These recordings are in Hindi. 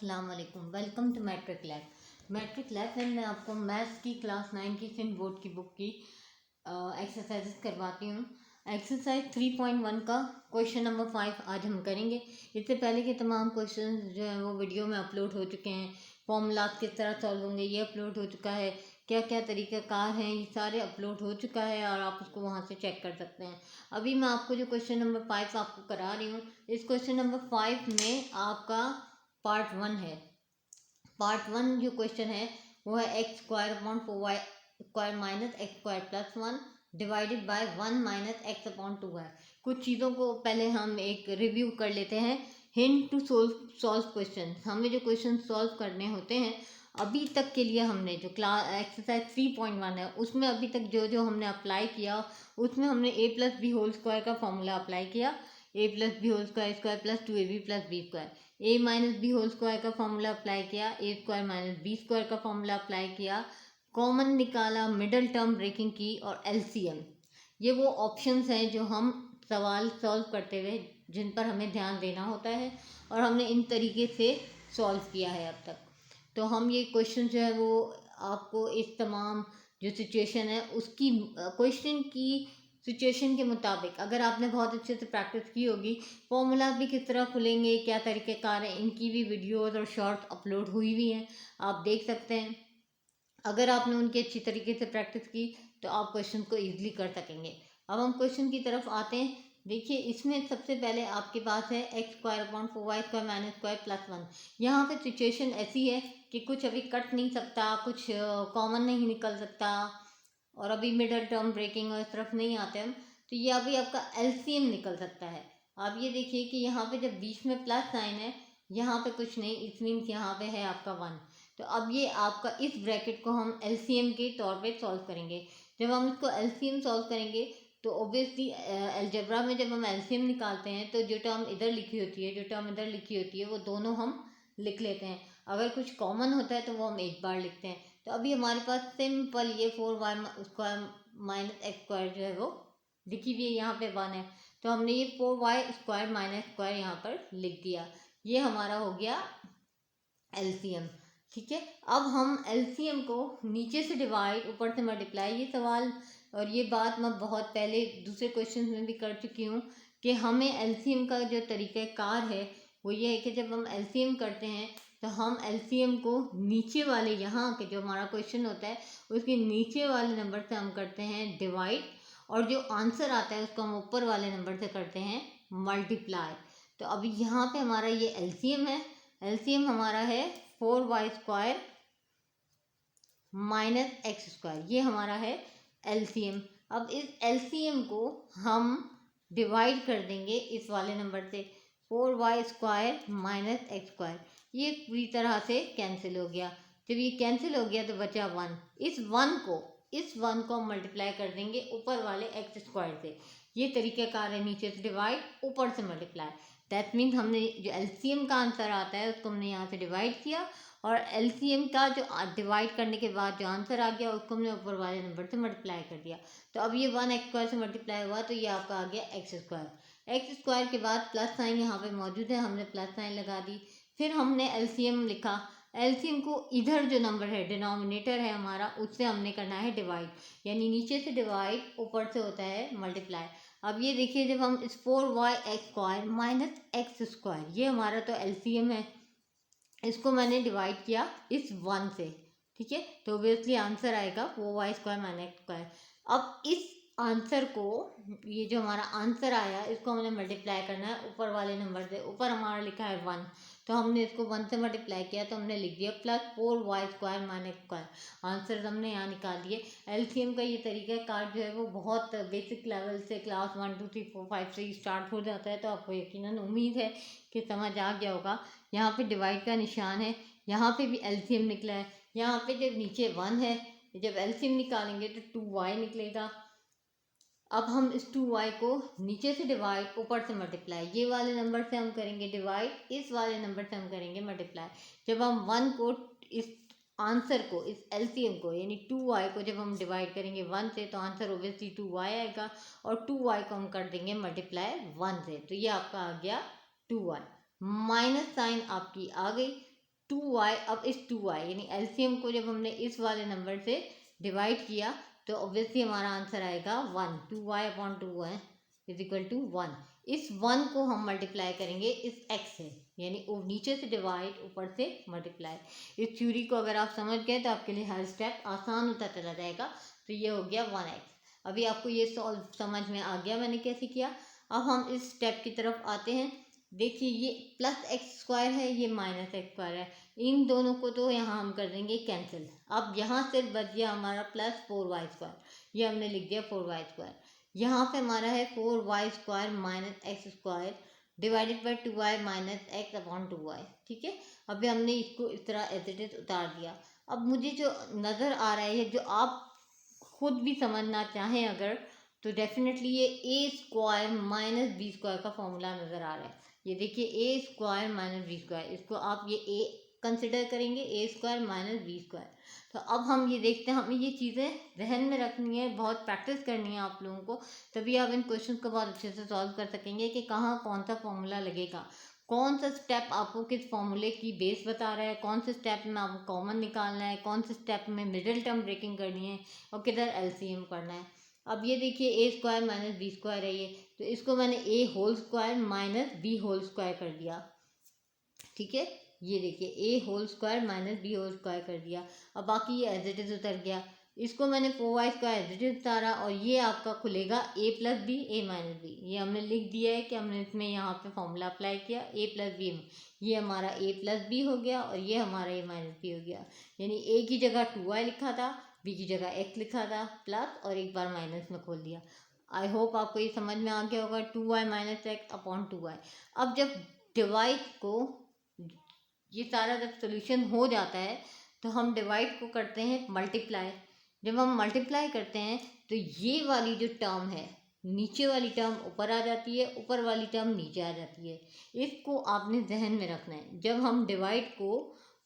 अस्सलाम वालेकुम। Welcome to Matric Lab. Matric Lab में मैं आपको मैथ्स की क्लास 9 की सिंध बोर्ड की बुक की एक्सरसाइजेस करवाती हूँ। एक्सरसाइज 3.1 का क्वेश्चन नंबर 5 आज हम करेंगे। इससे पहले के तमाम क्वेश्चन जो है वो वीडियो में अपलोड हो चुके हैं। फॉर्मूलाज किस तरह सॉल्व होंगे ये अपलोड हो चुका है। क्या क्या तरीक़ाकार हैं ये सारे अपलोड हो चुका है और आप उसको वहाँ से चेक कर सकते हैं। अभी मैं आपको जो क्वेश्चन नंबर 5 आपको करा रही हूँ, इस क्वेश्चन नंबर 5 में आपका पार्ट 1 है। पार्ट 1 जो क्वेश्चन है वो है x square upon 4y square minus x square plus 1 divided by 1 minus x upon 2 है। कुछ चीज़ों को पहले हम एक रिव्यू कर लेते हैं। हिंट टू सॉल्व क्वेश्चन, हमें जो क्वेश्चन सॉल्व करने होते हैं अभी तक के लिए हमने जो क्लास एक्सरसाइज 3.1 है उसमें अभी तक जो जो हमने अप्लाई किया उसमें हमने a plus B whole square का फॉर्मूला अप्लाई किया। A plus B whole square square plus 2ab plus B square, A minus B whole square का फॉर्मूला अप्लाई किया, a square minus B square का फॉर्मूला अप्लाई किया, कॉमन निकाला, मिडल टर्म ब्रेकिंग की और एलसीएम। ये वो ऑप्शंस हैं जो हम सवाल सॉल्व करते हुए जिन पर हमें ध्यान देना होता है और हमने इन तरीके से सॉल्व किया है अब तक। तो हम ये क्वेश्चन जो है वो आपको इस तमाम जो सिचुएशन है उसकी क्वेश्चन की सिचुएशन के मुताबिक अगर आपने बहुत अच्छे से प्रैक्टिस की होगी, फॉर्मूला भी किस तरह खुलेंगे, क्या तरीक़ेकार हैं, इनकी भी वीडियोस और शॉर्ट्स अपलोड हुई हुई हैं, आप देख सकते हैं। अगर आपने उनकी अच्छी तरीके से प्रैक्टिस की तो आप क्वेश्चन को ईजिली कर सकेंगे। अब हम क्वेश्चन की तरफ आते हैं। देखिए इसमें सबसे पहले आपके पास है x square upon 4y square minus square plus 1। यहाँ पे सिचुएशन ऐसी है कि कुछ अभी कट नहीं सकता, कुछ कॉमन नहीं निकल सकता और अभी मिडल टर्म ब्रेकिंग और इस तरफ नहीं आते हम, तो ये अभी आपका एलसीएम निकल सकता है। आप ये देखिए कि यहाँ पे जब बीच में प्लस साइन है यहाँ पे कुछ नहीं, इट मीन्स यहाँ पे है आपका 1। तो अब ये आपका इस ब्रैकेट को हम एलसीएम के तौर पे सॉल्व करेंगे। जब हम इसको एलसीएम सॉल्व करेंगे तो ऑब्वियसली अलजेब्रा में जब हम एलसीएम निकालते हैं तो जो टर्म इधर लिखी होती है जो टर्म इधर लिखी होती है वो दोनों हम लिख लेते हैं। अगर कुछ कॉमन होता है तो वो हम एक बार लिखते हैं। तो अभी हमारे पास सिंपल ये 4y square minus x square जो है वो लिखी हुई है, यहाँ पे 1 है तो हमने ये 4y स्क्वायर माइनस स्क्वायर यहाँ पर लिख दिया। ये हमारा हो गया एलसीएम। ठीक है, अब हम एलसीएम को नीचे से डिवाइड ऊपर से मल्टीप्लाई, ये सवाल और ये बात मैं बहुत पहले दूसरे क्वेश्चन में भी कर चुकी हूँ कि हमें एलसीएम का जो तरीक़ाकार है वो ये है कि जब हम एलसीएम करते हैं तो हम एलसीएम को नीचे वाले यहाँ के जो हमारा क्वेश्चन होता है उसके नीचे वाले नंबर से हम करते हैं डिवाइड और जो आंसर आता है उसको हम ऊपर वाले नंबर से करते हैं मल्टीप्लाई। तो अभी यहाँ पे हमारा ये एलसीएम है। एलसीएम हमारा है 4y square minus x square, ये हमारा है एलसीएम। अब इस एलसीएम को हम डिवाइड कर देंगे इस वाले नंबर से 4y square minus x square, ये पूरी तरह से कैंसिल हो गया। जब ये कैंसिल हो गया तो बचा 1। इस 1 को हम मल्टीप्लाई कर देंगे ऊपर वाले एक्स स्क्वायर से। ये तरीक़ाकार है, नीचे से डिवाइड ऊपर से मल्टीप्लाई। दैट मीन्स हमने जो एलसीएम का आंसर आता है उसको हमने यहाँ से डिवाइड किया और एलसीएम का जो डिवाइड करने के बाद जो आंसर आ गया उसको हमने ऊपर वाले नंबर से मल्टीप्लाई कर दिया। तो अब ये 1 एक्स स्क्वायर से मल्टीप्लाई हुआ तो ये आपका आ गया एक्स स्क्वायर। एक्स स्क्वायर के बाद प्लस साइन यहाँ पे मौजूद है, हमने प्लस साइन लगा दी। फिर हमने एलसीएम लिखा, एलसीएम को इधर जो नंबर है डिनोमिनेटर है हमारा उससे हमने करना है डिवाइड, यानी नीचे से डिवाइड ऊपर से होता है मल्टीप्लाई। अब ये देखिए जब हम इस 4y x square minus x square, ये हमारा तो एलसीएम है, इसको मैंने डिवाइड किया इस 1 से। ठीक है, तो ऑब्वियसली आंसर आएगा 4y square minus x square. अब इस आंसर को, ये जो हमारा आंसर आया इसको हमने मल्टीप्लाई करना है ऊपर वाले नंबर से। ऊपर हमारा लिखा है 1 तो हमने इसको 1 से मल्टीप्लाई किया तो हमने लिख दिया plus 4y square minus square. Answer हमने यहाँ निकाल दिए। एलसीएम का ये तरीका कार जो है वो बहुत बेसिक लेवल से क्लास 1 2 3 4 5 से स्टार्ट हो जाता है, तो आपको यकीनन उम्मीद है कि समझ आ गया होगा। यहाँ पे डिवाइड का निशान है, यहाँ पे भी एलसीएम निकला है, यहाँ पे जब नीचे 1 है जब एलसीएम निकालेंगे तो 2y निकलेगा। अब हम इस 2y को नीचे से डिवाइड ऊपर से मल्टीप्लाई, ये वाले नंबर से हम करेंगे डिवाइड, इस वाले नंबर से हम करेंगे मल्टीप्लाई। जब हम 1 को इस आंसर को इस एलसीएम को यानी 2y को जब हम डिवाइड करेंगे 1 से तो आंसर ओबियसली 2y आएगा और 2y को हम कर देंगे मल्टीप्लाई 1 से, तो ये आपका आ गया 2y। माइनस साइन आपकी आ गई 2y, अब इस 2y यानी एलसीएम को जब हमने इस वाले नंबर से डिवाइड किया तो ऑब्वियसली हमारा आंसर आएगा 1। 2y upon 2y is equal to 1। इस 1 को हम मल्टीप्लाई करेंगे इस x से, यानी वो नीचे से डिवाइड ऊपर से मल्टीप्लाई। इस थ्योरी को अगर आप समझ गए तो आपके लिए हर स्टेप आसान होता चला जाएगा। तो ये हो गया 1x। अभी आपको ये सॉल्व समझ में आ गया मैंने कैसे किया। अब हम इस स्टेप की तरफ आते हैं। देखिए ये प्लस एक्स स्क्वायर है, ये माइनस एक्स स्क्वायर है, इन दोनों को तो यहाँ हम कर देंगे कैंसिल। अब यहाँ से बच गया हमारा प्लस 4y स्क्वायर, ये हमने लिख दिया 4y स्क्वायर। यहाँ पे हमारा है 4y square minus x square divided by 2y minus x upon 2y। ठीक है, अभी हमने इसको इस तरह एज इट इज उतार दिया। अब मुझे जो नज़र आ रहा है, जो आप खुद भी समझना चाहें अगर, तो डेफिनेटली ये ए स्क्वायर माइनस बी स्क्वायर का फॉर्मूला नज़र आ रहा है। ये देखिए a square minus B square, इसको आप ये ए कंसिडर करेंगे, ए स्क्वायर माइनस बी स्क्वायर। तो अब हम ये देखते हैं, हमें ये चीज़ें जहन में रखनी है, बहुत प्रैक्टिस करनी है आप लोगों को, तभी आप इन क्वेश्चन को बहुत अच्छे से सॉल्व कर सकेंगे कि कहाँ कौन सा फॉर्मूला लगेगा, कौन सा स्टेप आपको किस फॉर्मूले की बेस बता रहा है, कौन से स्टेप में आपको कॉमन निकालना है, कौन से स्टेप में मिडिल टर्म ब्रेकिंग करनी है और किधर एलसीएम करना है। अब ये देखिए a square minus B square है ये, तो इसको मैंने a whole square minus B whole square कर दिया। ठीक है, ये देखिए a whole square minus B whole square कर दिया। अब बाकी ये एज इट इज उतर गया, इसको मैंने 4y square as it is उतारा और ये आपका खुलेगा a plus B A minus B. ये हमने लिख दिया है कि हमने इसमें यहाँ पे फॉर्मूला अप्लाई किया a प्लस बी, ये हमारा a प्लस बी हो गया और ये हमारा a माइनस बी हो गया। यानी a की जगह 2y लिखा था, b की जगह x लिखा था प्लस और एक बार माइनस में खोल दिया। आई होप आपको ये समझ में आ गया होगा, 2y minus x upon 2y। अब जब डिवाइड को, ये सारा जब सोल्यूशन हो जाता है तो हम डिवाइड को करते हैं मल्टीप्लाई। जब हम मल्टीप्लाई करते हैं तो ये वाली जो टर्म है, नीचे वाली टर्म ऊपर आ जाती है, ऊपर वाली टर्म नीचे आ जाती है। इसको आपने जहन में रखना है। जब हम डिवाइड को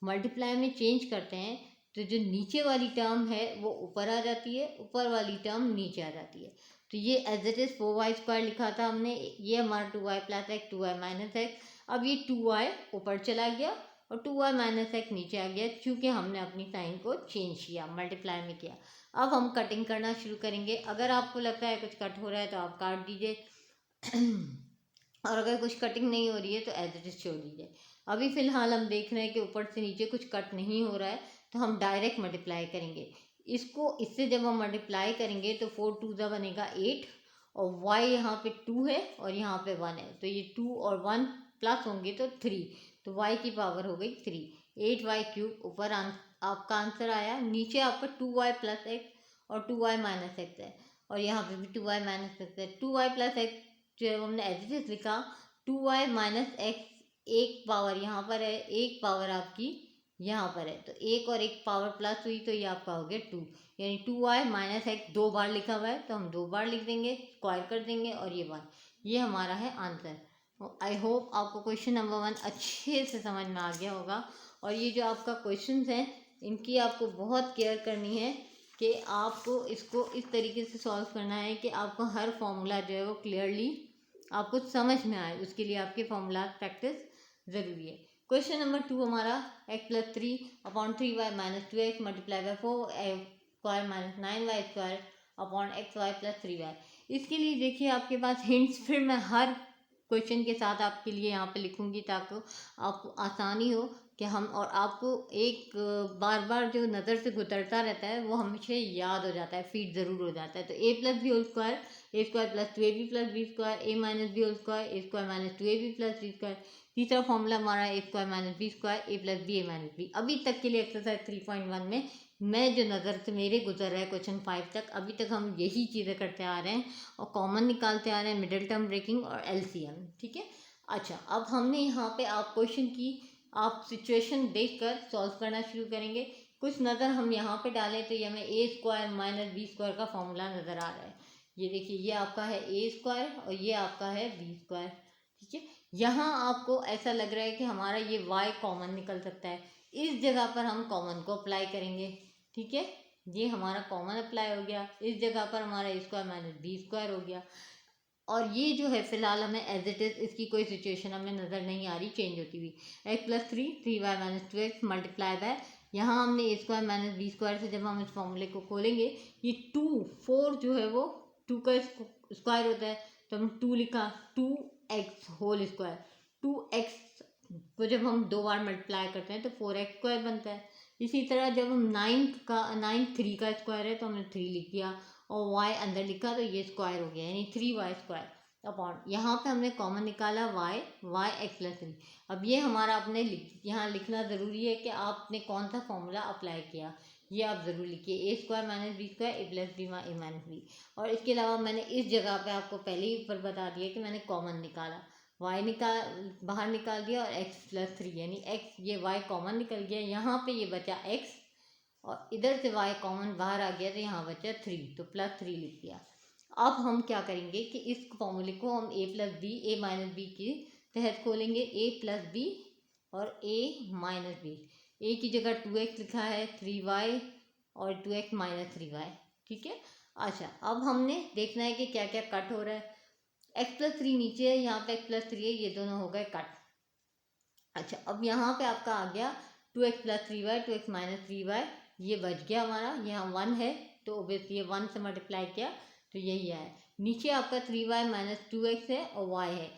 मल्टीप्लाई में चेंज करते हैं तो जो नीचे वाली टर्म है वो ऊपर आ जाती है, ऊपर वाली टर्म नीचे आ जाती है। तो ये as it is 4y square लिखा था हमने, ये हमारा 2y plus x 2y minus x. अब ये 2y ऊपर चला गया और 2y माइनस एक्स नीचे आ गया, क्योंकि हमने अपनी साइन को चेंज किया, मल्टीप्लाई में किया। अब हम कटिंग करना शुरू करेंगे। अगर आपको लगता है कुछ कट हो रहा है तो आप काट दीजिए और अगर कुछ कटिंग नहीं हो रही है तो एज इट इज छोड़ दीजिए। अभी फ़िलहाल हम देख रहे हैं कि ऊपर से नीचे कुछ कट नहीं हो रहा है, तो हम डायरेक्ट मल्टीप्लाई करेंगे इसको। इससे जब हम मल्टीप्लाई करेंगे तो 4 2 ज़ा बनेगा 8 और y यहाँ पे 2 है और यहाँ पे 1 है, तो ये 2 और 1 प्लस होंगे तो 3, तो y की पावर हो गई 3। 8y क्यूब ऊपर आपका आंसर आया, नीचे आपका 2y प्लस एक्स और 2y माइनस एक्स है और यहाँ पे भी 2y माइनस एक्स है। 2y प्लस एक्स जो हमने एज इट इज लिखा, 2y माइनस एक्स एक पावर यहाँ पर है, एक पावर आपकी यहाँ पर है, तो एक और एक पावर प्लस हुई तो ये आपका हो गया 2, यानी 2y माइनस एक्स 2 बार लिखा हुआ है तो हम 2 बार लिख देंगे, स्क्वायर कर देंगे और ये 1, ये हमारा है आंसर। आई होप आपको क्वेश्चन नंबर 1 अच्छे से समझ में आ गया होगा। और ये जो आपका क्वेश्चन है इनकी आपको बहुत केयर करनी है कि आपको इसको इस तरीके से सॉल्व करना है कि आपको हर फॉर्मूला जो है वो क्लियरली आपको समझ में आए, उसके लिए आपके फॉर्मूला प्रैक्टिस ज़रूरी है। क्वेश्चन नंबर 2 हमारा x plus 3 upon 3y minus 2x multiply by 4 square minus 9y square upon XY plus 3y। इसके लिए देखिए आपके पास हिंट्स, फिर मैं हर क्वेश्चन के साथ आपके लिए यहाँ पे लिखूँगी ताकि आपको आसानी हो कि हम, और आपको एक बार बार जो नज़र से गुजरता रहता है वो हमेशा याद हो जाता है, फीड ज़रूर हो जाता है। तो a plus B whole square, A square plus 2ab plus B square, A minus B whole square, A square minus 2ab plus B square. तीसरा फॉर्मूला हमारा A square minus B square, A plus B A minus B. अभी तक के लिए एक्सरसाइज 3.1 में मैं जो नज़र से मेरे गुजर रहा है क्वेश्चन 5 तक, अभी तक हम यही चीज़ें करते आ रहे हैं और कॉमन निकालते आ रहे हैं, मिडिल टर्म ब्रेकिंग और एलसीएम। ठीक है, अच्छा अब हमने यहाँ पे आप क्वेश्चन की आप सिचुएशन देखकर सॉल्व करना शुरू करेंगे। कुछ नज़र हम यहाँ पे डालें तो ये हमें ए स्क्वायर माइनस बी स्क्वायर का फॉर्मूला नज़र आ रहा है। ये देखिए ये आपका है ए स्क्वायर और ये आपका है बी स्क्वायर। ठीक है, यहाँ आपको ऐसा लग रहा है कि हमारा ये y कॉमन निकल सकता है, इस जगह पर हम कॉमन को अप्लाई करेंगे। ठीक है, ये हमारा कॉमन अप्लाई हो गया, इस जगह पर हमारा A square minus B square हो गया। और ये जो है फिलहाल हमें एज इट इज़ इसकी कोई सिचुएशन हमें नज़र नहीं आ रही चेंज होती हुई। X plus three Y minus two X multiply by, यहाँ हमने A square minus B square से जब हम इस फॉर्मूले को खोलेंगे, ये 4 जो है वो 2 का स्क्वायर होता है, तो हम 2 लिखा, 2x होल स्क्वायर, 2x को जब हम 2 बार मल्टीप्लाई करते हैं तो 4x स्क्वायर बनता है। इसी तरह जब हम 9 3 का स्क्वायर है तो हमने 3 लिख दिया और y अंदर लिखा तो ये स्क्वायर हो गया, यानी 3y स्क्वायर अपॉन, यहाँ पे हमने कॉमन निकाला y एक्स प्लस 3। अब ये हमारा अपने यहाँ लिखना ज़रूरी है कि आपने कौन सा फॉर्मूला अप्लाई किया, ये आप ज़रूर लिखिए, ए square minus B square A plus B A minus B. और इसके अलावा मैंने इस जगह पे आपको पहले ही ऊपर बता दिया कि मैंने कॉमन निकाला, बाहर निकाल दिया और x प्लस 3 यानी x, ये y कॉमन निकल गया, यहाँ पे ये बचा x और इधर से y कॉमन बाहर आ गया तो यहाँ बचा 3, तो प्लस 3 लिख दिया। अब हम क्या करेंगे कि इस फॉर्मूले को हम a plus B A minus B के तहत खोलेंगे, a प्लस बी और a माइनस बी। a की जगह 2x लिखा है, 3y और 2x माइनस 3y, ठीक है। अच्छा, अब हमने देखना है कि क्या क्या कट हो रहा है। x प्लस 3 नीचे है, यहाँ पे x प्लस 3 है, ये दोनों हो गए कट। अच्छा, अब यहाँ पे आपका आ गया 2x plus 3y 2x minus 3y, ये बच गया हमारा, यहाँ 1 है तो ओबियसली ये 1 से मल्टीप्लाई किया तो यही आया। नीचे आपका 3y माइनस 2x है और y है।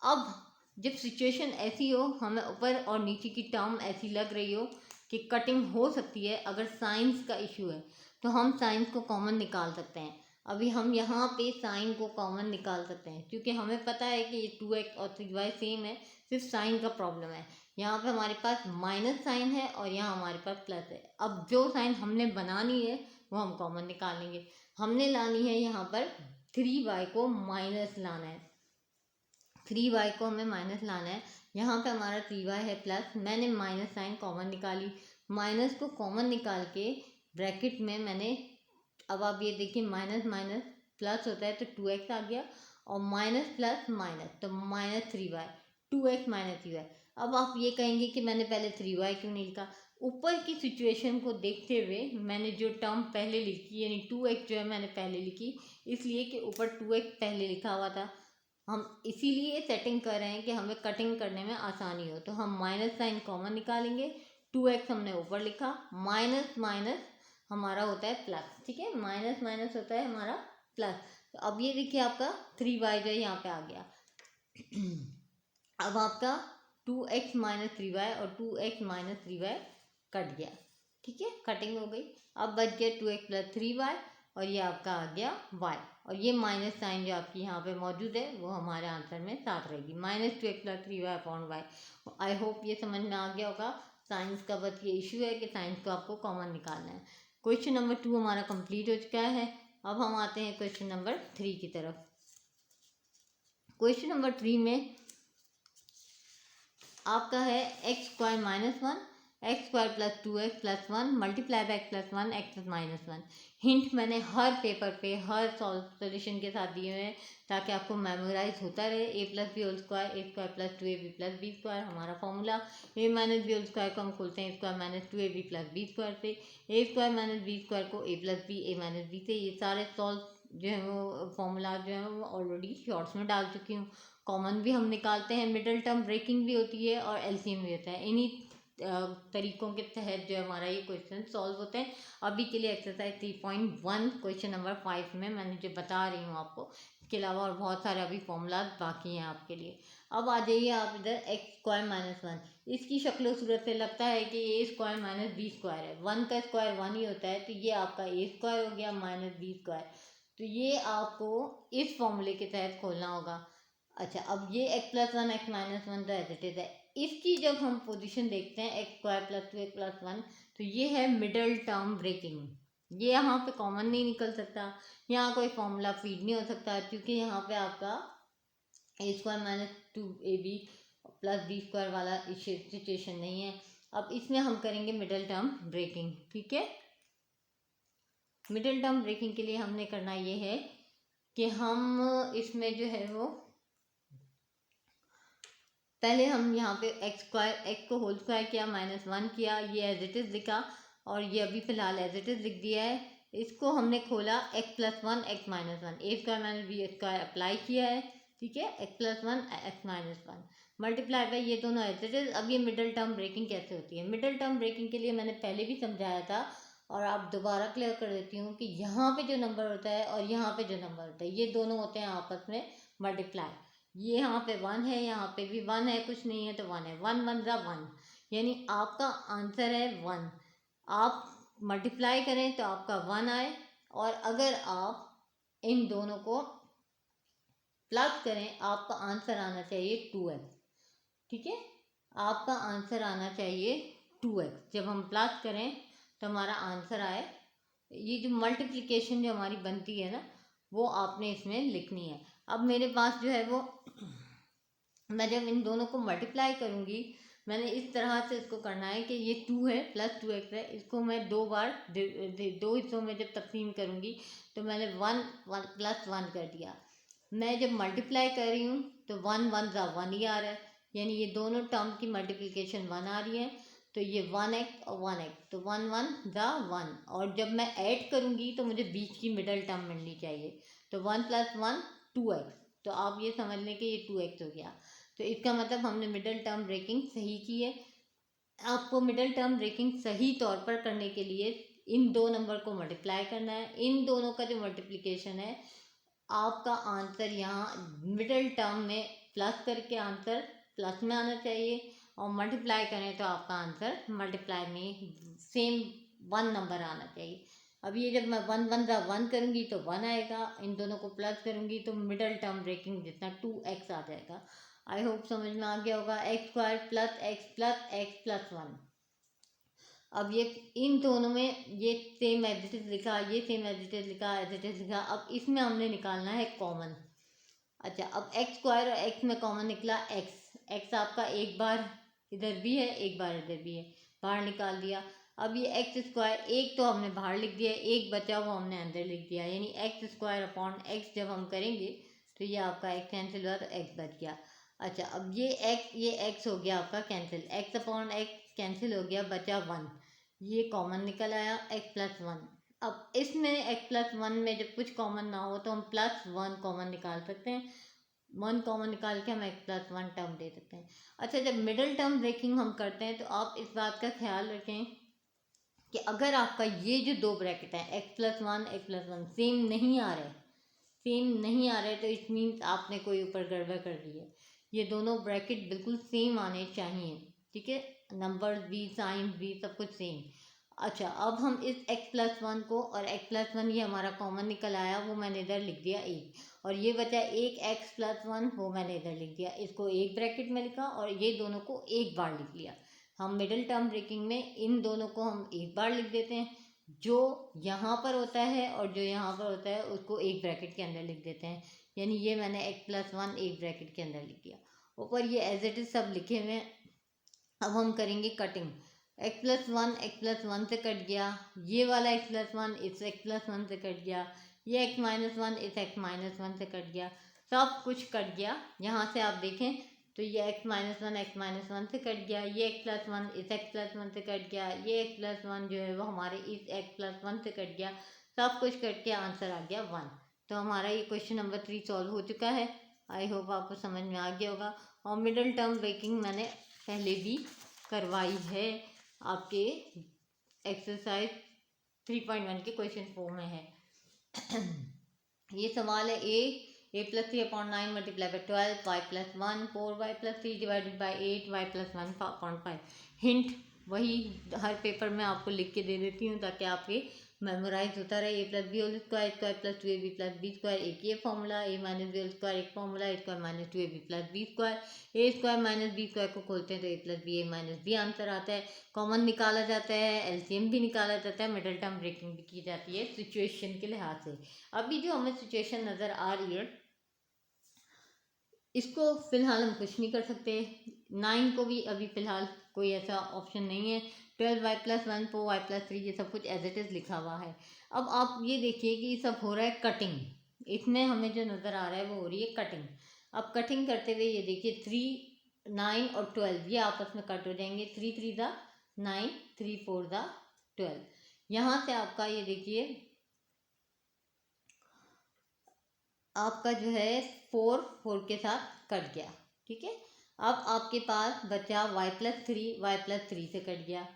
अब जब सिचुएशन ऐसी हो, हमें ऊपर और नीचे की टर्म ऐसी लग रही हो कि कटिंग हो सकती है, अगर साइंस का इशू है तो हम साइंस को कॉमन निकाल सकते हैं। अभी हम यहाँ पे साइन को कॉमन निकाल सकते हैं क्योंकि हमें पता है कि ये 2x और 3y सेम है, सिर्फ साइन का प्रॉब्लम है। यहाँ पे हमारे पास माइनस साइन है और यहाँ हमारे पास प्लस है। अब जो साइन हमने बनानी है वो हम कॉमन निकालेंगे। हमने लानी है यहाँ पर 3y को माइनस लाना है, 3y को हमें माइनस लाना है। यहाँ पे हमारा 3y है प्लस, मैंने माइनस साइन कॉमन निकाली, माइनस को कॉमन निकाल के ब्रैकेट में मैंने, अब आप ये देखिए माइनस माइनस प्लस होता है तो 2x आ गया और माइनस प्लस माइनस तो minus 3y, 2x minus 3y। अब आप ये कहेंगे कि मैंने पहले 3y क्यों नहीं लिखा, ऊपर की सिचुएशन को देखते हुए मैंने जो टर्म पहले लिखी यानी 2x जो है मैंने पहले लिखी, इसलिए कि ऊपर 2x पहले लिखा हुआ था। हम इसीलिए सेटिंग कर रहे हैं कि हमें कटिंग करने में आसानी हो, तो हम माइनस साइन कॉमन निकालेंगे, 2x हमने ऊपर लिखा, माइनस माइनस हमारा होता है प्लस, ठीक है, माइनस माइनस होता है हमारा प्लस। तो अब ये देखिए आपका 3y जो है यहाँ पे आ गया। अब आपका 2x माइनस 3y और 2x माइनस 3y कट गया, ठीक है, कटिंग हो गई। अब बच गया 2x प्लस 3y और ये आपका आ गया y, और ये माइनस साइन जो आपकी यहाँ पे मौजूद है वो हमारे आंसर में साथ रहेगी, minus 2x plus 3y upon y। I hope ये समझ में आ गया होगा। साइंस का बस ये इशू है कि साइंस को आपको कॉमन निकालना है। क्वेश्चन नंबर 2 हमारा कंप्लीट हो चुका है। अब हम आते हैं क्वेश्चन नंबर 3 की तरफ। क्वेश्चन नंबर 3 में आपका है x square minus 1 x square plus 2x plus 1 multiply by x plus 1 x minus 1। Hint मैंने हर पेपर पे हर सॉल्यूशन के साथ दिए हुए हैं ताकि आपको मेमोराइज होता रहे। A plus B whole square A square plus 2ab plus B square हमारा formula, a minus B whole square को हम खोलते हैं square minus 2ab plus B square से, a square minus B square को a plus B A minus b से। ये सारे सॉल्व जो है वो फॉर्मूला जो है वो ऑलरेडी शॉर्ट्स में डाल चुकी हूँ। कॉमन भी हम निकालते हैं, मिडल टर्म ब्रेकिंग भी होती है और एलसीएम भी होता है। इन्हीं तरीकों के तहत जो हमारा ये क्वेश्चन सॉल्व होते हैं। अभी के लिए एक्सरसाइज 3.1 क्वेश्चन नंबर 5 में मैंने जो बता रही हूँ आपको, इसके अलावा और बहुत सारे अभी फॉर्मूला बाकी हैं आपके लिए। अब आ जाइए आप इधर एक्स स्क्वायर माइनस 1। इसकी शक्ल सूरत से लगता है कि ए स्क्वायर माइनस बी स्क्वायर है, 1 का स्क्वायर 1 ही होता है, तो ये आपका ए स्क्वायर हो गया माइनस बी स्क्वायर। तो ये आपको इस फॉर्मूले के तहत खोलना होगा। अच्छा, अब ये x प्लस 1 एक्स माइनस 1 तो एज इट इज है। इसकी जब हम पोजीशन देखते हैं x square plus 2 x plus 1, तो ये है मिडल टर्म ब्रेकिंग। ये यहाँ पे कॉमन नहीं निकल सकता, यहाँ कोई फॉर्मूला फीड नहीं हो सकता क्योंकि यहाँ पे आपका a square minus 2ab plus B square वाला सिचुएशन नहीं है। अब इसमें हम करेंगे मिडल टर्म ब्रेकिंग, ठीक है। मिडल टर्म ब्रेकिंग के लिए हमने करना ये है कि हम इसमें जो है वो पहले हम यहाँ पे एक्स को होल स्क्वायर किया, माइनस 1 किया, ये एज इट इज़ लिखा और ये अभी फ़िलहाल एज इट इज़ लिख दिया है। इसको हमने खोला x plus one x minus one, a square minus B square apply किया है, ठीक है, x plus one x minus one multiply by ये दोनों एज इट इज। अब ये मिडल टर्म ब्रेकिंग कैसे होती है? मिडल टर्म ब्रेकिंग के लिए मैंने पहले भी समझाया था और आप दोबारा क्लियर कर देती हूँ कि यहाँ पे जो नंबर होता है और यहाँ पे जो नंबर होता है ये दोनों होते हैं आपस में मल्टीप्लाई। ये यहाँ पे वन है, यहाँ पे भी वन है, कुछ नहीं है तो वन है, वन वन ज़ा वन, यानी आपका आंसर है वन। आप मल्टीप्लाई करें तो आपका वन आए, और अगर आप इन दोनों को प्लस करें आपका आंसर आना चाहिए 2x, ठीक है, आपका आंसर आना चाहिए 2x। जब हम प्लस करें तो हमारा आंसर आए। ये जो मल्टीप्लिकेशन जो हमारी बनती है ना वो आपने इसमें लिखनी है। अब मेरे पास जो है वो मैं जब इन दोनों को मल्टीप्लाई करूँगी मैंने इस तरह से इसको करना है कि ये 2 है प्लस 2x है, इसको मैं दो बार दो हिस्सों में जब तकसीम करूँगी तो मैंने वन वन प्लस वन कर दिया। मैं जब मल्टीप्लाई कर रही हूँ तो वन वन ज़ा वन ही आ रहा है, यानी ये दोनों टर्म की मल्टीप्लिकेशन वन आ रही है, तो ये 1x और 1x, तो वन वन ज़ा वन। और जब मैं ऐड करूँगी तो मुझे बीच की मिडल टर्म मिलनी चाहिए, तो 1 प्लस 1 2x, तो आप ये समझ लें कि ये 2x हो गया। तो इसका मतलब हमने मिडल टर्म ब्रेकिंग सही की है। आपको मिडल टर्म ब्रेकिंग सही तौर पर करने के लिए इन दो नंबर को मल्टीप्लाई करना है, इन दोनों का जो मल्टीप्लिकेशन है आपका आंसर यहाँ मिडल टर्म में प्लस करके आंसर प्लस में आना चाहिए, और मल्टीप्लाई करें तो आपका आंसर मल्टीप्लाई में सेम वन नंबर आना चाहिए। अब ये जब मैं वन वन ज़ा वन करूँगी तो वन आएगा, इन दोनों को प्लस करूँगी तो मिडल टर्म ब्रेकिंग जितना 2x आ जाएगा। आई होप समझ में आ गया होगा। X square plus x plus one. अब ये इन दोनों में ये सेम एज इट इज लिखा, ये सेम एज इट इज लिखा, एज इट इज लिखा। अब इसमें हमने निकालना है कॉमन। अच्छा, अब एक्स स्क्वायर और एक्स में कॉमन निकला एक्स। एक्स आपका एक बार इधर भी है एक बार इधर भी है, बाहर निकाल दिया। अब ये एक्स स्क्वायर एक तो हमने बाहर लिख दिया, एक बचा वो हमने अंदर लिख दिया, यानी एक्स स्क्वायर अपॉन एक्स जब हम करेंगे तो ये आपका एक्स कैंसिल हुआ तो एक्स बच गया। अच्छा, अब ये एक्स हो गया आपका cancel, x upon x cancel हो गया, बचा वन, ये कॉमन निकल आया एक्स प्लस वन। अब इसमें एक्स प्लस वन में जब कुछ कॉमन ना हो तो हम प्लस वन कॉमन निकाल सकते हैं, वन कॉमन निकाल के हम एक्स प्लस वन टर्म दे सकते हैं। अच्छा, जब मिडल टर्म ब्रेकिंग हम करते हैं तो आप इस बात का ख्याल रखें कि अगर आपका ये जो दो ब्रैकेट हैं एक्स प्लस वन सेम नहीं आ रहे, सेम नहीं आ रहे तो इट मीन्स आपने कोई ऊपर गड़बड़ कर दी है। ये दोनों ब्रैकेट बिल्कुल सेम आने चाहिए, ठीक है, नंबर्स भी साइंस भी सब कुछ सेम। अच्छा, अब हम इस x प्लस वन को, और x प्लस वन ये हमारा कॉमन निकल आया वो मैंने इधर लिख दिया एक, और ये बचा एक x प्लस वन वो मैंने इधर लिख दिया, इसको एक ब्रैकेट में लिखा और ये दोनों को एक बार लिख लिया। हम मिडिल टर्म ब्रेकिंग में इन दोनों को हम एक बार लिख देते हैं, जो यहाँ पर होता है और जो यहाँ पर होता है उसको एक ब्रैकेट के अंदर लिख देते हैं, यानी ये मैंने x प्लस वन एक ब्रैकेट के अंदर लिख दिया। ऊपर ये एज इट इज सब लिखे हुए हैं। अब हम करेंगे कटिंग। एक्स प्लस वन से कट गया, ये वाला एक्स प्लस वन इस एक्स प्लस वन से कट गया, ये एक्स माइनस वन इस एक्स माइनस वन से कट गया, सब कुछ कट गया। यहाँ से आप देखें तो ये एक्स माइनस वन से कट गया, ये एक्स प्लस वन इस एक्स प्लस वन से कट गया, ये एक्स प्लस वन जो है वो हमारे इस एक्स प्लस वन से कट गया, सब कुछ कट के आंसर आ गया वन। तो हमारा ये क्वेश्चन नंबर 3 सॉल्व हो चुका है। आई होप आपको समझ में आ गया होगा। और मिडल टर्म ब्रेकिंग मैंने पहले भी करवाई है, आपके एक्सरसाइज 3.1 के क्वेश्चन 4 में है। ये सवाल है a plus three upon nine multiply by 12, y plus one, 4y plus three divided by 8, y plus one upon 5। Hint वही हर पेपर में आपको लिख के दे देती हूँ ताकि आपके मेमोराइज होता रहे। A plus B whole square square plus 2ab plus B square, एक ये formula, a minus B whole square एक formula, a square minus 2ab plus B square. A square minus B square को खोलते हैं तो a plus B A minus b answer आता है। कॉमन निकाला जाता है, एलसीएम भी निकाला जाता है, मिडल टर्म ब्रेकिंग भी की जाती है सिचुएशन के लिहाज से। अभी जो हमें सिचुएशन नज़र आ रही है इसको फिलहाल हम कुछ नहीं कर सकते। 9 को भी अभी फ़िलहाल कोई ऐसा ऑप्शन नहीं है। 12y plus one, 4y plus three, ये सब कुछ एज इट इज़ लिखा हुआ है। अब आप ये देखिए कि ये सब हो रहा है कटिंग, इसमें हमें जो नज़र आ रहा है वो हो रही है कटिंग। अब कटिंग करते हुए ये देखिए 3, 9 और 12 ये आपस में कट हो जाएंगे, 3 3 ज़ा 9, 3 4 ज़ा 12। यहाँ से आपका ये देखिए आपका जो है 4 के साथ कट गया, ठीक है। अब आपके पास बचा y+3 से कट गया।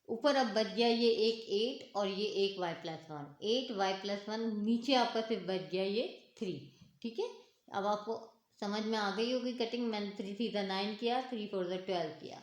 ऊपर अब बच गया ये एक 8 और ये एक y+1, 8y+1, नीचे आपका सिर्फ बच गया ये 3, ठीक है। अब आपको समझ में आ गई होगी कटिंग। मैंने 3 3 9 किया, 3 4 12 किया।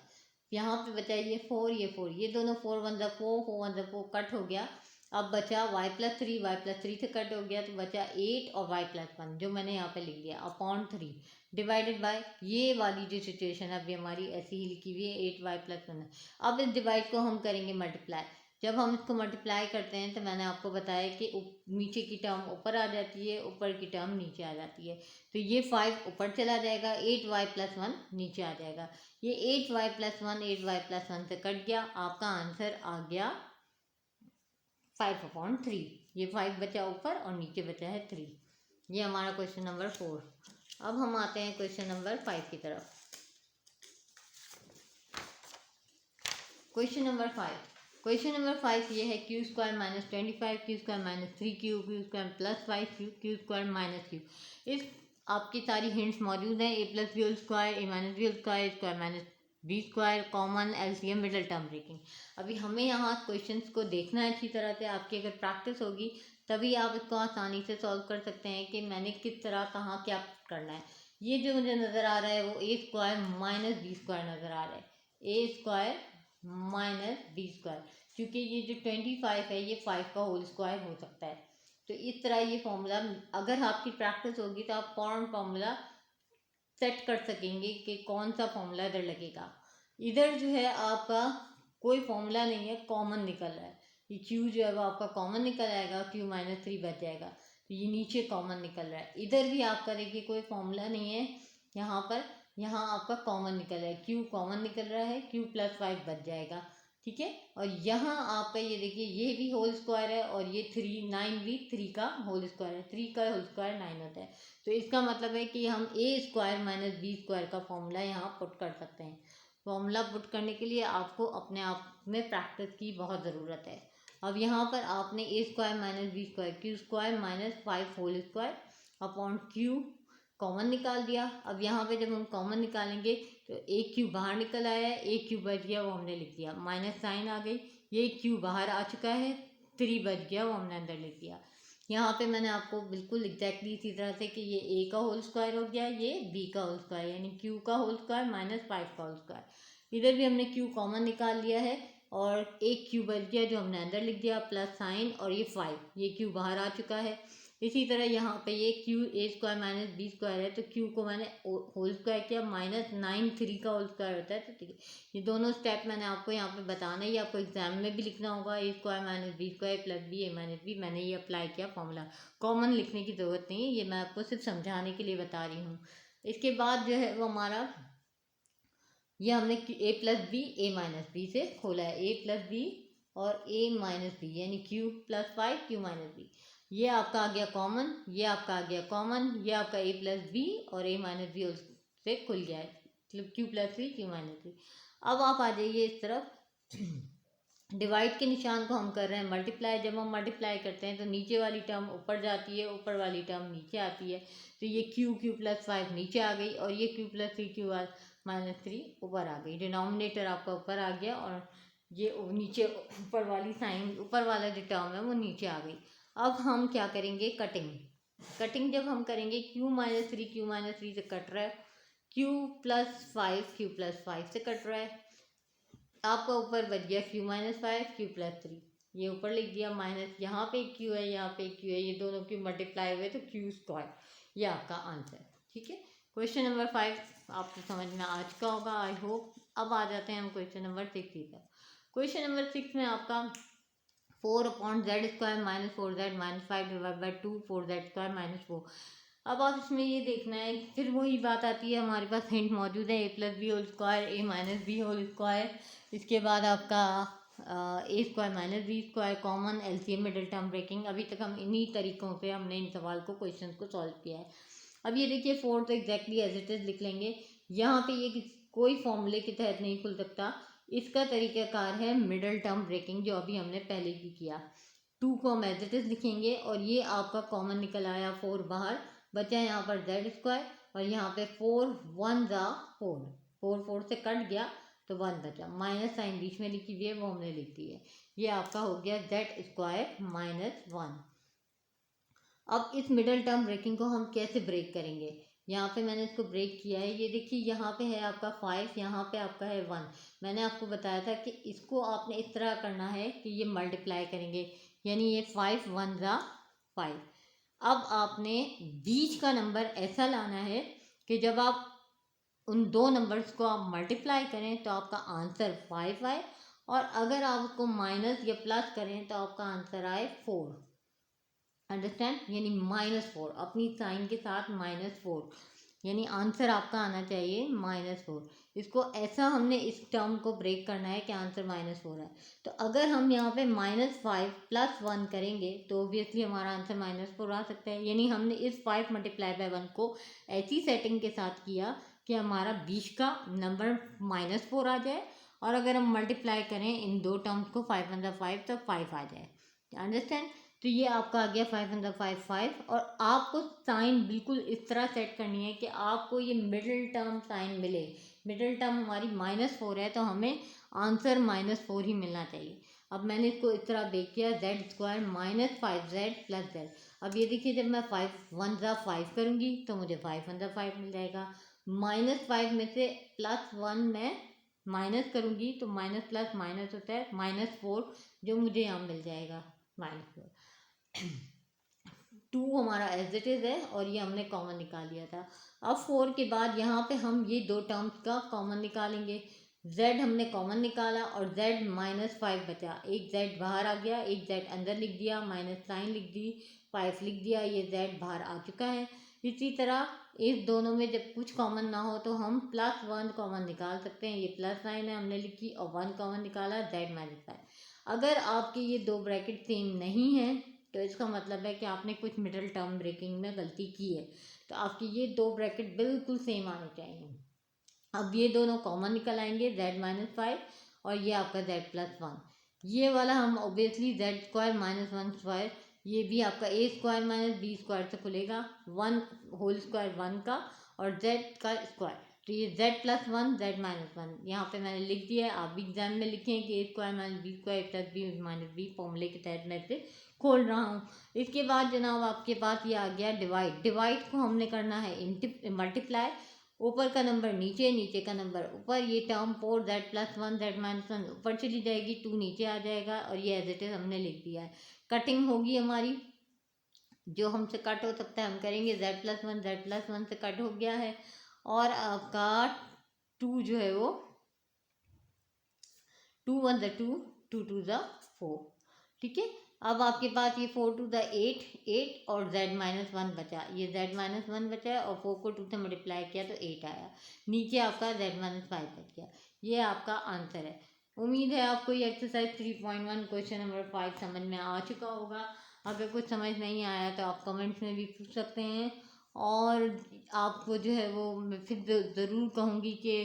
यहाँ पे बचा ये 4, ये दोनों 4 1 4, 4 1 4 कट हो गया। अब बचा y+3 से कट हो गया, तो बचा 8 और y+1 जो मैंने यहाँ पे लिख दिया अपॉन 3 डिवाइडेड बाय ये वाली जो सिचुएशन है अभी हमारी ऐसी ही लिखी हुई है 8y+1 है। अब इस डिवाइड को हम करेंगे मल्टीप्लाई। जब हम इसको मल्टीप्लाई करते हैं तो मैंने आपको बताया कि नीचे की टर्म ऊपर आ जाती है, ऊपर की टर्म नीचे आ जाती है। तो ये 5 ऊपर चला जाएगा, 8y+1 नीचे आ जाएगा। ये 8y+1 से कट गया। आपका आंसर आ गया 5/3। ये 5 बचा ऊपर और नीचे बचा है 3। ये हमारा क्वेश्चन नंबर 4। अब हम आते हैं क्वेश्चन नंबर 5 की तरफ। क्वेश्चन नंबर 5 ये है q² - 25 q² - 3q q² + 5q q² - q। इस आपकी सारी हिंट्स मौजूद हैं। a + b² a - b² b² common LCM middle term breaking. अभी हमें यहाँ क्वेश्चंस को देखना है अच्छी तरह से। आपकी अगर प्रैक्टिस होगी तभी आप इसको आसानी से सॉल्व कर सकते हैं कि मैंने किस तरह कहाँ क्या करना है। ये जो मुझे नज़र आ रहा है वो a² - b² नज़र आ रहा है, a² - b², क्योंकि ये जो 25 है ये 5 का होल स्क्वायर हो सकता है। तो इस तरह ये फॉर्मूला अगर आपकी प्रैक्टिस होगी तो आप फॉर्म फॉर्मूला सेट कर सकेंगे कि कौन सा फॉर्मूला इधर लगेगा। इधर जो है आपका कोई फॉर्मूला नहीं है, कॉमन निकल रहा है। ये q जो है वो आपका कॉमन निकल आएगा, q - 3 बच जाएगा। तो ये नीचे कॉमन निकल रहा है। इधर भी आपका देखिए कोई फॉर्मूला नहीं है यहाँ पर, यहाँ आपका कॉमन निकल रहा है, q कॉमन निकल रहा है, q + 5 बच जाएगा, ठीक है। और यहाँ आपका ये देखिए ये भी होल स्क्वायर है और ये 9 भी 3 का होल स्क्वायर है। 3 का होल स्क्वायर 9 होता है। तो इसका मतलब है कि हम a² - b² का फॉर्मूला यहाँ पुट कर सकते हैं। फॉर्मूला पुट करने के लिए आपको अपने आप में प्रैक्टिस की बहुत ज़रूरत है। अब यहाँ पर आपने a² - b² q² - 5 whole square upon q common निकाल दिया। अब यहाँ पे जब हम कॉमन निकालेंगे तो एक क्यू बाहर निकल आया है, एक क्यू बच गया वो हमने लिख दिया, माइनस साइन आ गई, ये क्यू बाहर आ चुका है, 3 बच गया वो हमने अंदर लिख दिया। यहाँ पे मैंने आपको बिल्कुल एग्जैक्टली इसी तरह से कि ये a का होल स्क्वायर हो गया, ये b का होल स्क्वायर, यानी q का होल स्क्वायर - 5 का होल स्क्वायर। इधर भी हमने q कॉमन निकाल लिया है और एक q बच गया जो हमने अंदर लिख दिया, प्लस साइन, और ये 5, ये q बाहर आ चुका है। इसी तरह यहाँ पे ये a² - b² है, तो q को मैंने होल स्क्वायर किया, -9 3 का होल स्क्वायर होता है। तो ठीक है, ये दोनों स्टेप मैंने आपको यहाँ पे बताना है, ये आपको एग्जाम में भी लिखना होगा, a² - b² + b a - b। मैंने ये अप्लाई किया फॉर्मूला, कॉमन लिखने की ज़रूरत नहीं है, ये मैं आपको सिर्फ समझाने के लिए बता रही हूँ। इसके बाद जो है वो हमारा ये हमने a + b a - b से खोला है, a + b और a - b यानी q + 5 q - b। ये आपका आ गया कॉमन, ये आपका आ गया कॉमन, ये आपका a + b और a - b से खुल गया है, मतलब q + 3 q - 3। अब आप आ जाइए इस तरफ। डिवाइड के निशान को हम कर रहे हैं मल्टीप्लाई। जब हम मल्टीप्लाई करते हैं तो नीचे वाली टर्म ऊपर जाती है, ऊपर वाली टर्म नीचे आती है। तो ये q + 5 नीचे आ गई और ये q + 3 q - 3 ऊपर आ गई। डिनोमिनेटर आपका ऊपर आ गया और ये नीचे ऊपर वाली साइन, ऊपर वाला जो टर्म है वो नीचे आ गई। अब हम क्या करेंगे, कटिंग जब हम करेंगे q - 3 से कट रहा है, q + 5 से कट रहा है। आपका ऊपर बच गया q - 5 q + 3, ये ऊपर लिख दिया, माइनस यहाँ पे q है, यहाँ पे q है, ये दोनों q मल्टीप्लाई हुए तो q², ये आपका आंसर, ठीक है। क्वेश्चन नंबर 5 आपको समझ में आ चुका होगा, आई होप। अब आ जाते हैं हम क्वेश्चन नंबर 6 की तरफ। क्वेश्चन नंबर 6 में आपका 4/z² - 4z - 5 / 2 4z² - 4। अब आप इसमें ये देखना है, फिर वही बात आती है, हमारे पास हिंट मौजूद है, a + b whole square a - b whole square. इसके बाद आपका a² - b² common LCM middle term breaking. अभी तक हम इन्हीं तरीकों से हमने इन सवाल को, क्वेश्चन को सॉल्व किया है। अब ये देखिए 4 तो एग्जैक्टली एज इट इज लिख लेंगे। यहाँ पे ये कोई फॉर्मूले के तहत नहीं खुल सकता, इसका तरीकाकार है मिडल टर्म ब्रेकिंग, जो अभी हमने पहले भी किया। 2 को हम एज इट इज लिखेंगे और ये आपका कॉमन निकल आया 4 बाहर, बचा यहाँ पर जेड स्क्वायर और यहाँ पे 4 1 ज़ा 4, 4 4 से कट गया तो 1 बचा, माइनस साइन बीच में लिखी हुई है वो हमने लिख दी है। ये आपका हो गया जेड स्क्वायर -1। अब इस मिडल टर्म ब्रेकिंग को हम कैसे ब्रेक करेंगे, यहाँ पे मैंने इसको ब्रेक किया है। ये देखिए यहाँ पे है आपका 5, यहाँ पे आपका है 1। मैंने आपको बताया था कि इसको आपने इस तरह करना है कि ये मल्टीप्लाई करेंगे, यानी ये 5 1 ज़ा 5। अब आपने बीच का नंबर ऐसा लाना है कि जब आप उन दो नंबर्स को आप मल्टीप्लाई करें तो आपका आंसर 5 आए, और अगर आप उसको माइनस या प्लस करें तो आपका आंसर आए 4। अंडरस्टैंड, यानी -4 अपनी साइन के साथ -4, यानी आंसर आपका आना चाहिए -4। इसको ऐसा हमने इस टर्म को ब्रेक करना है कि आंसर -4 है। तो अगर हम यहाँ पे -5 + 1 करेंगे तो ऑब्वियसली हमारा आंसर -4 आ सकता है। यानी हमने इस 5 × 1 को ऐसी सेटिंग के साथ किया कि हमारा बीच का नंबर -4 आ जाए, और अगर हम मल्टीप्लाई करें इन दो टर्म्स को 5 × 5 तो 5 आ जाए। अंडरस्टैंड, तो ये आपका आ गया 5 × 5 5। और आपको साइन बिल्कुल इस तरह सेट करनी है कि आपको ये मिडिल टर्म साइन मिले। मिडिल टर्म हमारी -4 है तो हमें आंसर -4 ही मिलना चाहिए। अब मैंने इसको इस तरह ब्रेक किया, जेड स्क्वायर -5z + z। अब ये देखिए जब मैं 5 1 ज़ा 5 करूँगी तो मुझे 5 1 ज़ा 5 मिल जाएगा। -5 में से +1 मैं माइनस करूँगी तो माइनस प्लस माइनस होता है -4, जो मुझे यहाँ मिल जाएगा -4। 2 हमारा एज इट इज़ है और ये हमने कॉमन निकाल लिया था। अब 4 के बाद यहाँ पे हम ये दो टर्म्स का कॉमन निकालेंगे। z हमने कॉमन निकाला और z -5 बचा, एक z बाहर आ गया, एक z अंदर लिख दिया, माइनस साइन लिख दी, 5 लिख दिया, ये z बाहर आ चुका है। इसी तरह इस दोनों में जब कुछ कॉमन ना हो तो हम +1 कॉमन निकाल सकते हैं। ये प्लस साइन है हमने लिखी और 1 कॉमन निकाला, z -5। अगर आपके ये दो ब्रैकेट सेम नहीं है तो इसका मतलब है कि आपने कुछ मिडिल टर्म ब्रेकिंग में गलती की है। तो आपकी ये दो ब्रैकेट बिल्कुल सेम आने चाहिए। अब ये दोनों कॉमन निकल आएंगे, z -5 और ये आपका z +1। ये वाला हम ऑब्वियसली z स्क्वायर -1 ये भी आपका a स्क्वायर -b स्क्वायर से खुलेगा, 1 होल स्क्वायर 1 का और z का स्क्वायर। तो ये z +1 z -1 यहाँ पे मैंने लिख दिया है। आप भी एग्जाम में लिखें कि a square -b square + b फॉर्मूले के तहत मैं इसे खोल रहा हूँ। इसके बाद जनाब आपके पास ये आ गया डिवाइड। डिवाइड को हमने करना है मल्टीप्लाई, ऊपर का नंबर नीचे, नीचे का नंबर ऊपर। ये टर्म 4z +1 z -1 ऊपर चली जाएगी, 2 नीचे आ जाएगा और ये एज इट इज हमने लिख दिया है। कटिंग होगी हमारी, जो हमसे कट हो सकता है हम करेंगे। z +1 से कट हो गया है और आपका 2 जो है वो 2 1 ज़ा 2, 2 2 ज़ा 4। ठीक है, अब आपके पास ये 4 2 ज़ा 8 8 और z -1 बचा। ये z -1 बचा है और 4 को 2 से मल्टीप्लाई किया तो 8 आया। नीचे आपका z -5 बच गया। ये आपका आंसर है। उम्मीद है आपको ये एक्सरसाइज 3.1 क्वेश्चन नंबर 5 समझ में आ चुका होगा। अगर कुछ समझ नहीं आया तो आप कमेंट्स में भी पूछ सकते हैं, और आपको जो है वो मैं फिर ज़रूर कहूँगी कि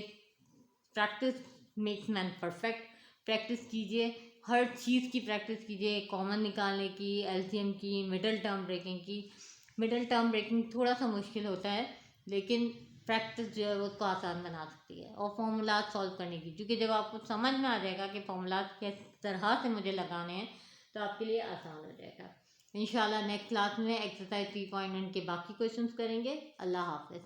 practice makes man perfect. Practice कीजिए, हर चीज़ की प्रैक्टिस कीजिए, कॉमन निकालने की, एलसीएम की, मिडिल टर्म ब्रेकिंग की। मिडिल टर्म ब्रेकिंग थोड़ा सा मुश्किल होता है लेकिन प्रैक्टिस जो है वो उसको आसान बना सकती है। और फॉर्मूलाज सॉल्व करने की, क्योंकि जब आपको समझ में आ जाएगा कि फॉर्मूलाज किस तरह से मुझे लगाने हैं तो आपके लिए आसान हो जाएगा। इंशाल्लाह नेक्स्ट क्लास में एक्सरसाइज 3.1 के बाकी क्वेश्चंस करेंगे। अल्लाह हाफ़िज़।